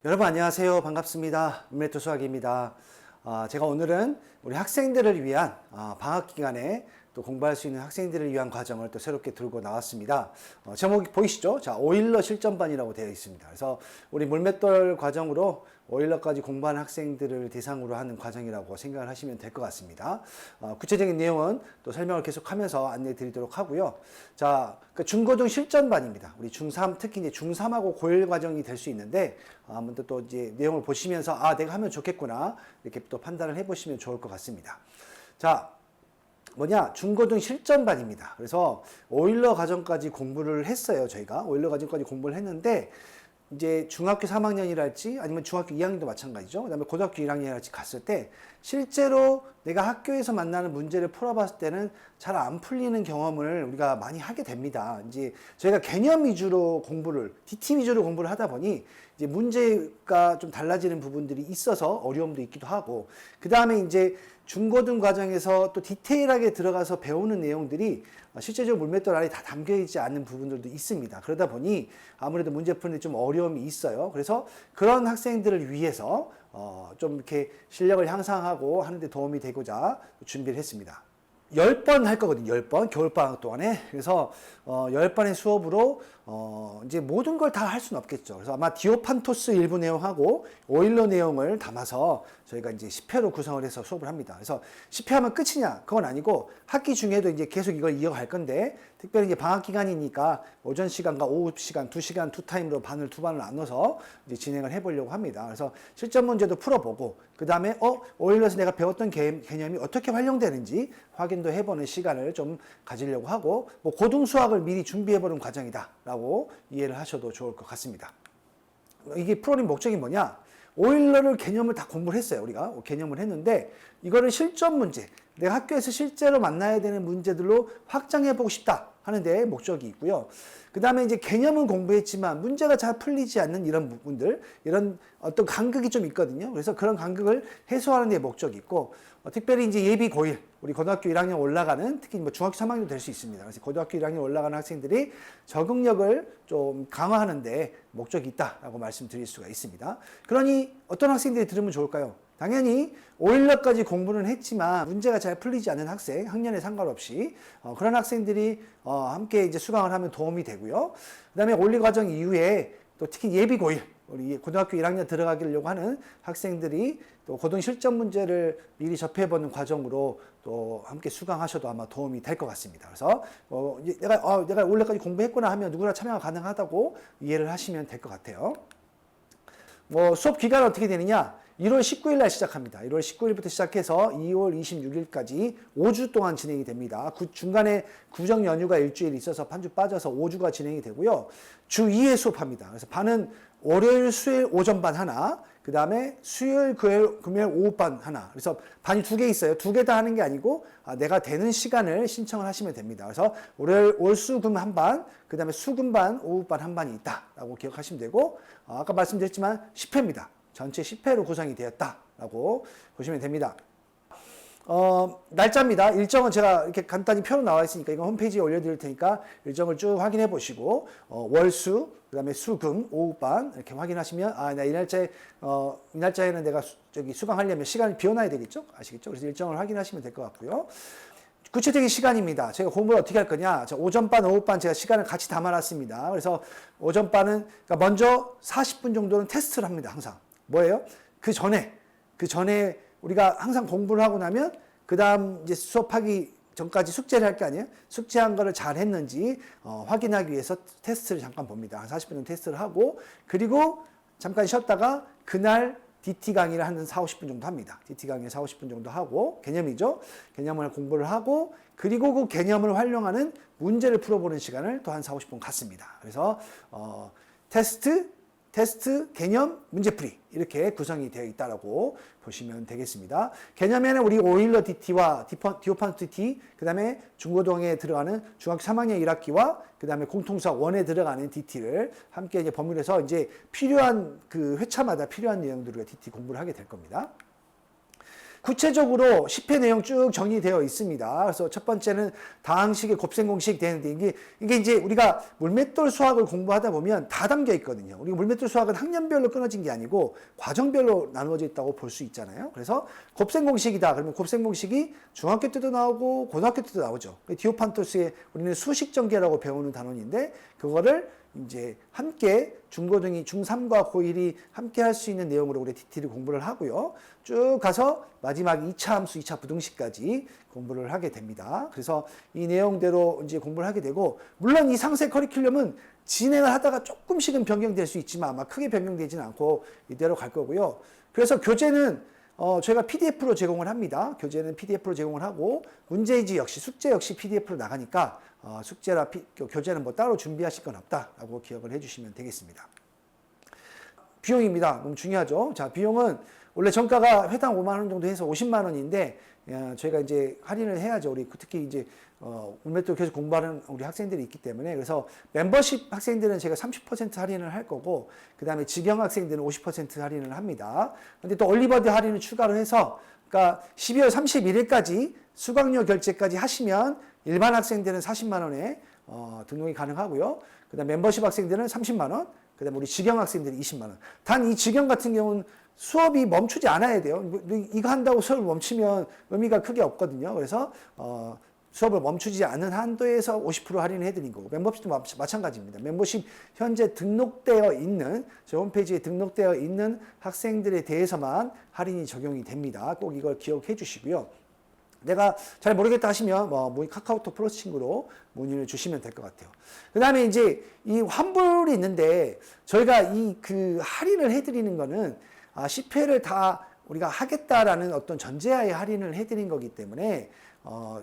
여러분 안녕하세요. 반갑습니다. 문메토 수학입니다. 제가 오늘은 우리 학생들을 위한 방학 기간에 또 공부할 수 있는 학생들을 위한 과정을 또 새롭게 들고 나왔습니다. 제목이 보이시죠? 자, 오일러 실전반이라고 되어 있습니다. 그래서 우리 물맷돌 과정으로 오일러까지 공부하는 학생들을 대상으로 하는 과정이라고 생각을 하시면 될 것 같습니다. 구체적인 내용은 또 설명을 계속하면서 안내해 드리도록 하고요. 자, 그 중고등 실전반입니다. 우리 중3, 특히 이제 중3하고 고1 과정이 될 수 있는데, 한번 또 이제 내용을 보시면서 내가 하면 좋겠구나 이렇게 또 판단을 해보시면 좋을 것 같습니다. 자, 중고등 실전반입니다. 그래서 오일러 과정까지 공부를 했어요. 저희가 오일러 과정까지 공부를 했는데, 이제 중학교 3학년이랄지 아니면 중학교 2학년도 마찬가지죠. 그다음에 고등학교 1학년이랄지 갔을 때 실제로 내가 학교에서 만나는 문제를 풀어봤을 때는 잘 안 풀리는 경험을 우리가 많이 하게 됩니다. 이제 저희가 개념 위주로 공부를, DT 위주로 공부를 하다 보니 이제 문제가 좀 달라지는 부분들이 있어서 어려움도 있기도 하고, 그 다음에 이제 중고등 과정에서 또 디테일하게 들어가서 배우는 내용들이 실제적으로 물맷돌 안에 다 담겨있지 않는 부분들도 있습니다. 그러다 보니 아무래도 문제 푸는데 좀 어려움이 있어요. 그래서 그런 학생들을 위해서 좀 이렇게 실력을 향상하고 하는데 도움이 되고자 준비를 했습니다. 10번 할 거거든요. 10번. 겨울방학 동안에. 그래서 10번의 수업으로 이제 모든 걸 다 할 수는 없겠죠. 그래서 아마 디오판토스 일부 내용하고 오일러 내용을 담아서 저희가 이제 10회로 구성을 해서 수업을 합니다. 그래서 10회 하면 끝이냐? 그건 아니고 학기 중에도 이제 계속 이걸 이어갈 건데, 특별히 이제 방학 기간이니까 오전 시간과 오후 시간 2시간 2타임으로 두 반을 나눠서 이제 진행을 해보려고 합니다. 그래서 실전 문제도 풀어보고, 그 다음에 오일러에서 내가 배웠던 개념이 어떻게 활용되는지 확인도 해보는 시간을 좀 가지려고 하고, 고등 수학을 미리 준비해보는 과정이다라고 이해를 하셔도 좋을 것 같습니다. 이게 프로그램 목적이 뭐냐? 오일러를 개념을 다 공부를 했어요. 우리가 개념을 했는데, 이거를 실전 문제, 내가 학교에서 실제로 만나야 되는 문제들로 확장해보고 싶다 하는 데 목적이 있고요. 그 다음에 이제 개념은 공부했지만 문제가 잘 풀리지 않는 이런 부분들, 이런 어떤 간극이 좀 있거든요. 그래서 그런 간극을 해소하는 데 목적이 있고, 특별히 이제 예비 고1, 우리 고등학교 1학년 올라가는, 특히 중학교 3학년도 될 수 있습니다. 그래서 고등학교 1학년 올라가는 학생들이 적응력을 좀 강화하는 데 목적이 있다라고 말씀드릴 수가 있습니다. 그러니 어떤 학생들이 들으면 좋을까요? 당연히 오일러까지 공부는 했지만 문제가 잘 풀리지 않는 학생, 학년에 상관없이 그런 학생들이 함께 이제 수강을 하면 도움이 되고요. 그다음에 올리 과정 이후에 또 특히 예비 고1, 우리 고등학교 1학년 들어가려고 하는 학생들이 또 고등 실전 문제를 미리 접해보는 과정으로 또 함께 수강하셔도 아마 도움이 될 것 같습니다. 그래서 내가 올해까지 공부했구나 하면 누구나 참여가 가능하다고 이해를 하시면 될 것 같아요. 수업 기간은 어떻게 되느냐? 1월 19일 날 시작합니다. 1월 19일부터 시작해서 2월 26일까지 5주 동안 진행이 됩니다. 중간에 구정 연휴가 일주일 있어서 한 주 빠져서 5주가 진행이 되고요. 주 2회 수업합니다. 그래서 반은 월요일, 수요일 오전반 하나, 그 다음에 수요일, 금요일 오후반 하나. 그래서 반이 2개 있어요. 2개 다 하는 게 아니고 내가 되는 시간을 신청을 하시면 됩니다. 그래서 월요일, 월수금 한 반, 그 다음에 수금반, 오후반 한 반이 있다라고 기억하시면 되고, 아까 말씀드렸지만 10회입니다. 전체 10회로 구성이 되었다라고 보시면 됩니다. 날짜입니다. 일정은 제가 이렇게 간단히 표로 나와 있으니까 이거 홈페이지에 올려드릴 테니까 일정을 쭉 확인해 보시고, 월수, 그 다음에 수금, 오후반 이렇게 확인하시면, 이 날짜에는 내가 수강하려면 시간을 비워놔야 되겠죠? 아시겠죠? 그래서 일정을 확인하시면 될 것 같고요. 구체적인 시간입니다. 제가 공부를 어떻게 할 거냐? 오전반, 오후반 제가 시간을 같이 담아놨습니다. 그래서 오전반은, 그러니까 먼저 40분 정도는 테스트를 합니다. 항상. 뭐예요? 그 전에 우리가 항상 공부를 하고 나면 그 다음 이제 수업하기 전까지 숙제를 할 거 아니에요? 숙제한 거를 잘 했는지 확인하기 위해서 테스트를 잠깐 봅니다. 한 40분 정도 테스트를 하고, 그리고 잠깐 쉬었다가 그날 DT 강의를 한 4, 50분 정도 합니다. DT 강의 4, 50분 정도 하고, 개념이죠. 개념을 공부를 하고, 그리고 그 개념을 활용하는 문제를 풀어보는 시간을 또 한 4, 50분 갖습니다. 그래서 테스트, 개념, 문제풀이 이렇게 구성이 되어 있다고 보시면 되겠습니다. 개념에는 우리 오일러 DT와 디오판토 DT, 그 다음에 중고등에 들어가는 중학교 3학년 1학기와 그 다음에 공통수학 1에 들어가는 DT를 함께 이제 버무려서 이제 필요한 그 회차마다 필요한 내용들을 DT 공부를 하게 될 겁니다. 구체적으로 10회 내용 쭉 정리되어 있습니다. 그래서 첫 번째는 다항식의 곱셈공식 되는데 이게 이제 우리가 물맷돌 수학을 공부하다 보면 다 담겨 있거든요. 우리가 물맷돌 수학은 학년별로 끊어진 게 아니고 과정별로 나누어져 있다고 볼 수 있잖아요. 그래서 곱셈공식이다. 그러면 곱셈공식이 중학교 때도 나오고 고등학교 때도 나오죠. 디오판토스의 우리는 수식전개라고 배우는 단원인데 그거를 이제 함께 중고등이 중3과 고1이 함께 할 수 있는 내용으로 우리 DT를 공부를 하고요. 쭉 가서 마지막 2차 함수, 2차 부등식까지 공부를 하게 됩니다. 그래서 이 내용대로 이제 공부를 하게 되고, 물론 이 상세 커리큘럼은 진행을 하다가 조금씩은 변경될 수 있지만 아마 크게 변경되지는 않고 이대로 갈 거고요. 그래서 교재는 저희가 PDF로 제공을 합니다. 교재는 PDF로 제공을 하고, 문제지 역시 숙제 역시 PDF로 나가니까 숙제나 교재는 뭐 따로 준비하실 건 없다라고 기억을 해주시면 되겠습니다. 비용입니다. 너무 중요하죠. 자, 비용은 원래 정가가 회당 5만 원 정도 해서 50만 원인데 저희가 이제 할인을 해야죠. 우리 특히 이제 물맷돌 계속 공부하는 우리 학생들이 있기 때문에. 그래서 멤버십 학생들은 제가 30% 할인을 할 거고, 그 다음에 직영 학생들은 50% 할인을 합니다. 근데 또 얼리버드 할인을 추가로 해서, 그러니까 12월 31일까지 수강료 결제까지 하시면 일반 학생들은 40만 원에 등록이 가능하고요. 그 다음 멤버십 학생들은 30만 원, 그 다음에 우리 직영 학생들이 20만 원. 단 이 직영 같은 경우는 수업이 멈추지 않아야 돼요. 이거 한다고 수업을 멈추면 의미가 크게 없거든요. 그래서 수업을 멈추지 않는 한도에서 50% 할인을 해드린 거고, 멤버십도 마찬가지입니다. 멤버십 현재 등록되어 있는, 저희 홈페이지에 등록되어 있는 학생들에 대해서만 할인이 적용이 됩니다. 꼭 이걸 기억해 주시고요. 내가 잘 모르겠다 하시면 카카오톡 플러스 친구로 문의를 주시면 될 것 같아요. 그 다음에 이제 이 환불이 있는데, 저희가 그 할인을 해드리는 거는 10회를 다 우리가 하겠다라는 어떤 전제하에 할인을 해드린 거기 때문에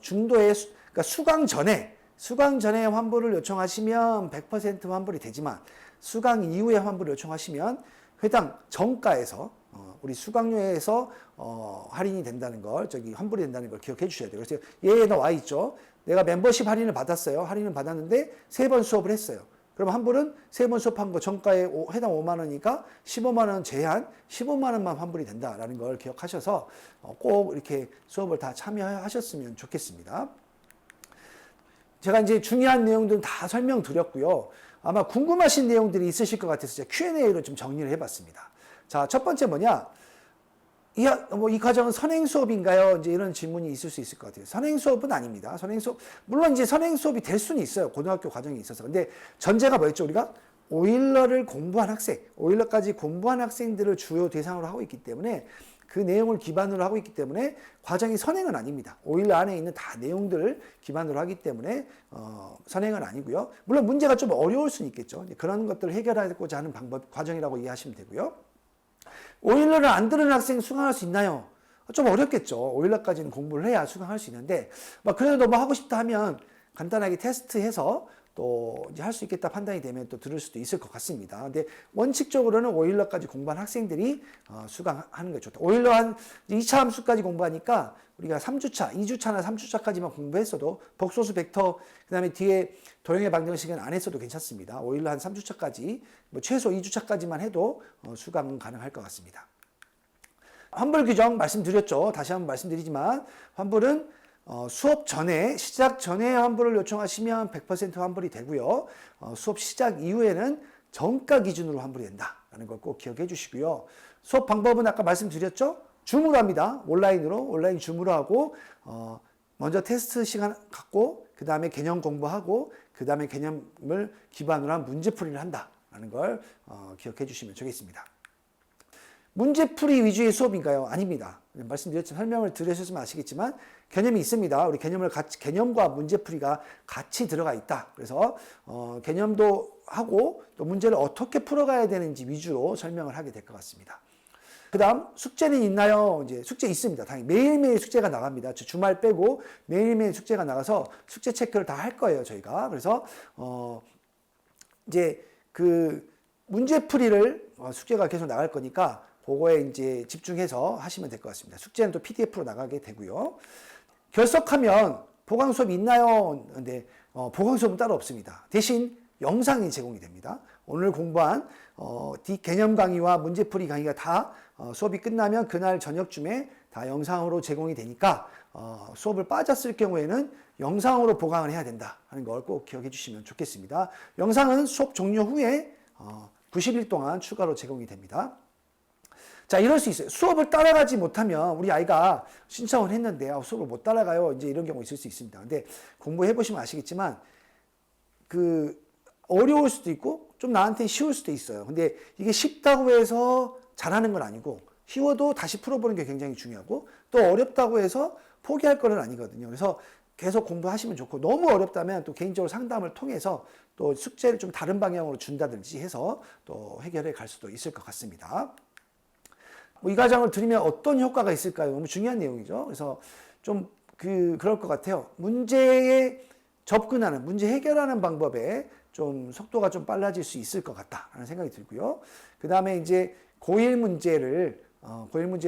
중도에 그러니까 수강 전에 환불을 요청하시면 100% 환불이 되지만, 수강 이후에 환불을 요청하시면 회당 정가에서 우리 수강료에서 할인이 된다는 걸, 환불이 된다는 걸 기억해 주셔야 돼요. 그래서 얘에 나와 있죠. 내가 멤버십 할인을 받았어요. 할인을 받았는데 3번 수업을 했어요. 그럼 환불은 3번 수업한 거 정가에 해당 5만 원이니까 15만 원 제한 15만 원만 환불이 된다라는 걸 기억하셔서 꼭 이렇게 수업을 다 참여하셨으면 좋겠습니다. 제가 이제 중요한 내용들은 다 설명드렸고요. 아마 궁금하신 내용들이 있으실 것 같아서 제가 Q&A로 좀 정리를 해봤습니다. 자, 첫 번째 뭐냐? 이 과정은 선행 수업인가요? 이제 이런 질문이 있을 수 있을 것 같아요. 선행 수업은 아닙니다. 선행 수업, 물론 이제 선행 수업이 될 수는 있어요. 고등학교 과정에 있어서. 근데 전제가 뭐였죠? 우리가 오일러를 공부한 학생, 오일러까지 공부한 학생들을 주요 대상으로 하고 있기 때문에, 그 내용을 기반으로 하고 있기 때문에 과정이 선행은 아닙니다. 오일러 안에 있는 다 내용들을 기반으로 하기 때문에 선행은 아니고요. 물론 문제가 좀 어려울 수는 있겠죠. 그런 것들을 해결하고자 하는 과정이라고 이해하시면 되고요. 오일러를 안 들은 학생 수강할 수 있나요? 좀 어렵겠죠. 오일러까지는 공부를 해야 수강할 수 있는데, 그래도 너무 하고 싶다 하면 간단하게 테스트해서 또 이제 할 수 있겠다 판단이 되면 또 들을 수도 있을 것 같습니다. 근데 원칙적으로는 오일러까지 공부한 학생들이 수강하는 게 좋다. 오일러 한 2차 함수까지 공부하니까 우리가 3주차, 2주차나 3주차까지만 공부했어도 복소수 벡터, 그 다음에 뒤에 도형의 방정식은 안 했어도 괜찮습니다. 오일러 한 3주차까지, 최소 2주차까지만 해도 수강은 가능할 것 같습니다. 환불 규정 말씀드렸죠. 다시 한번 말씀드리지만, 환불은 수업 전에, 시작 전에 환불을 요청하시면 100% 환불이 되고요. 수업 시작 이후에는 정가 기준으로 환불이 된다라는 걸 꼭 기억해 주시고요. 수업 방법은 아까 말씀드렸죠. 줌으로 합니다. 온라인 줌으로 하고, 먼저 테스트 시간 갖고, 그 다음에 개념 공부하고, 그 다음에 개념을 기반으로 한 문제풀이를 한다라는 걸 기억해 주시면 좋겠습니다. 문제풀이 위주의 수업인가요? 아닙니다. 말씀드렸지만, 설명을 드렸으면 아시겠지만, 개념이 있습니다. 우리 개념과 문제풀이가 같이 들어가 있다. 그래서 개념도 하고 또 문제를 어떻게 풀어가야 되는지 위주로 설명을 하게 될 것 같습니다. 그 다음 숙제는 있나요? 이제 숙제 있습니다. 당연히 매일매일 숙제가 나갑니다. 주말 빼고 매일매일 숙제가 나가서 숙제 체크를 다 할 거예요, 저희가. 그래서 이제 그 문제풀이를 숙제가 계속 나갈 거니까 그거에 이제 집중해서 하시면 될 것 같습니다. 숙제는 또 PDF로 나가게 되고요. 결석하면 보강 수업이 있나요? 근데 보강 수업은 따로 없습니다. 대신 영상이 제공이 됩니다. 오늘 공부한 개념 강의와 문제풀이 강의가 다 수업이 끝나면 그날 저녁쯤에 다 영상으로 제공이 되니까 수업을 빠졌을 경우에는 영상으로 보강을 해야 된다 하는 걸 꼭 기억해 주시면 좋겠습니다. 영상은 수업 종료 후에 90일 동안 추가로 제공이 됩니다. 자, 이럴 수 있어요. 수업을 따라가지 못하면 우리 아이가 신청을 했는데 수업을 못 따라가요. 이제 이런 경우 있을 수 있습니다. 근데 공부해 보시면 아시겠지만 어려울 수도 있고 좀 나한테 쉬울 수도 있어요. 근데 이게 쉽다고 해서 잘하는 건 아니고 쉬워도 다시 풀어보는 게 굉장히 중요하고 또 어렵다고 해서 포기할 건 아니거든요. 그래서 계속 공부하시면 좋고 너무 어렵다면 또 개인적으로 상담을 통해서 또 숙제를 좀 다른 방향으로 준다든지 해서 또 해결해 갈 수도 있을 것 같습니다. 이 과정을 들으면 어떤 효과가 있을까요? 너무 중요한 내용이죠. 그래서 좀 그럴 것 같아요. 문제에 접근하는, 문제 해결하는 방법에 좀 속도가 좀 빨라질 수 있을 것 같다라는 생각이 들고요. 그 다음에 이제 고일 문제에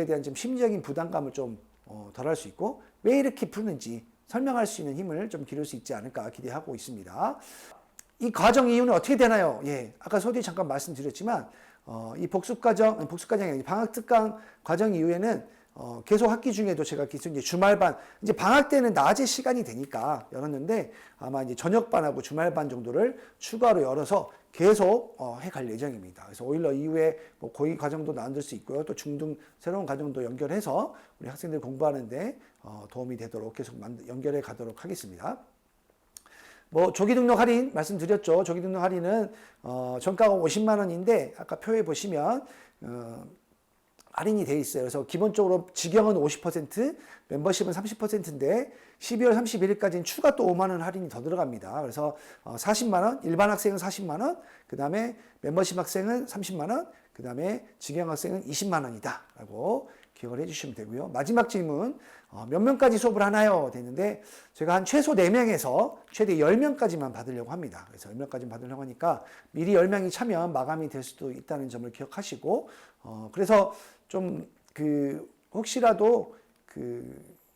대한 좀 심리적인 부담감을 좀 덜할 수 있고 왜 이렇게 푸는지 설명할 수 있는 힘을 좀 기를 수 있지 않을까 기대하고 있습니다. 이 과정 이후는 어떻게 되나요? 예, 아까 서두에 잠깐 말씀드렸지만 이 복습과정이 아니라 방학특강 과정 이후에는 계속 학기 중에도 제가 계속 이제 주말반, 이제 방학 때는 낮에 시간이 되니까 열었는데 아마 이제 저녁반하고 주말반 정도를 추가로 열어서 계속 해갈 예정입니다. 그래서 오일러 이후에 뭐 고2 과정도 만들 수 있고요. 또 중등 새로운 과정도 연결해서 우리 학생들 공부하는데 도움이 되도록 계속 연결해 가도록 하겠습니다. 뭐 조기 등록 할인 말씀드렸죠. 조기 등록 할인은 전가가 50만 원인데 아까 표에 보시면 할인이 돼 있어요. 그래서 기본적으로 직영은 50%, 멤버십은 30%인데 12월 31일까지는 추가 또 5만 원 할인이 더 들어갑니다. 그래서 40만 원, 일반 학생은 40만 원, 그 다음에 멤버십 학생은 30만 원, 그 다음에 직영 학생은 20만 원이다라고 기억을 해주시면 되고요. 마지막 질문, 몇 명까지 수업을 하나요? 됐는데 제가 한 최소 4명에서 최대 10명까지만 받으려고 합니다. 그래서 10명까지 받으려고 하니까 미리 10명이 차면 마감이 될 수도 있다는 점을 기억하시고 그래서 좀 혹시라도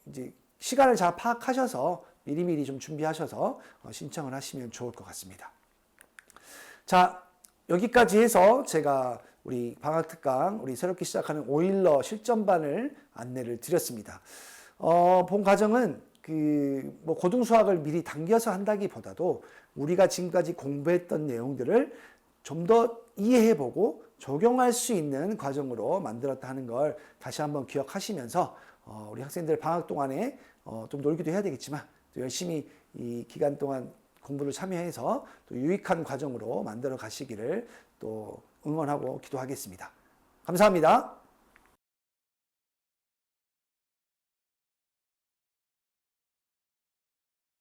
이제 시간을 잘 파악하셔서 미리미리 좀 준비하셔서 신청을 하시면 좋을 것 같습니다. 자, 여기까지 해서 제가 우리 방학특강, 우리 새롭게 시작하는 오일러 실전반을 안내를 드렸습니다. 본 과정은 뭐 고등수학을 미리 당겨서 한다기보다도 우리가 지금까지 공부했던 내용들을 좀 더 이해해보고 적용할 수 있는 과정으로 만들었다 하는 걸 다시 한번 기억하시면서 우리 학생들 방학 동안에 좀 놀기도 해야 되겠지만 또 열심히 이 기간 동안 공부를 참여해서 또 유익한 과정으로 만들어 가시기를 또 응원하고 기도하겠습니다. 감사합니다.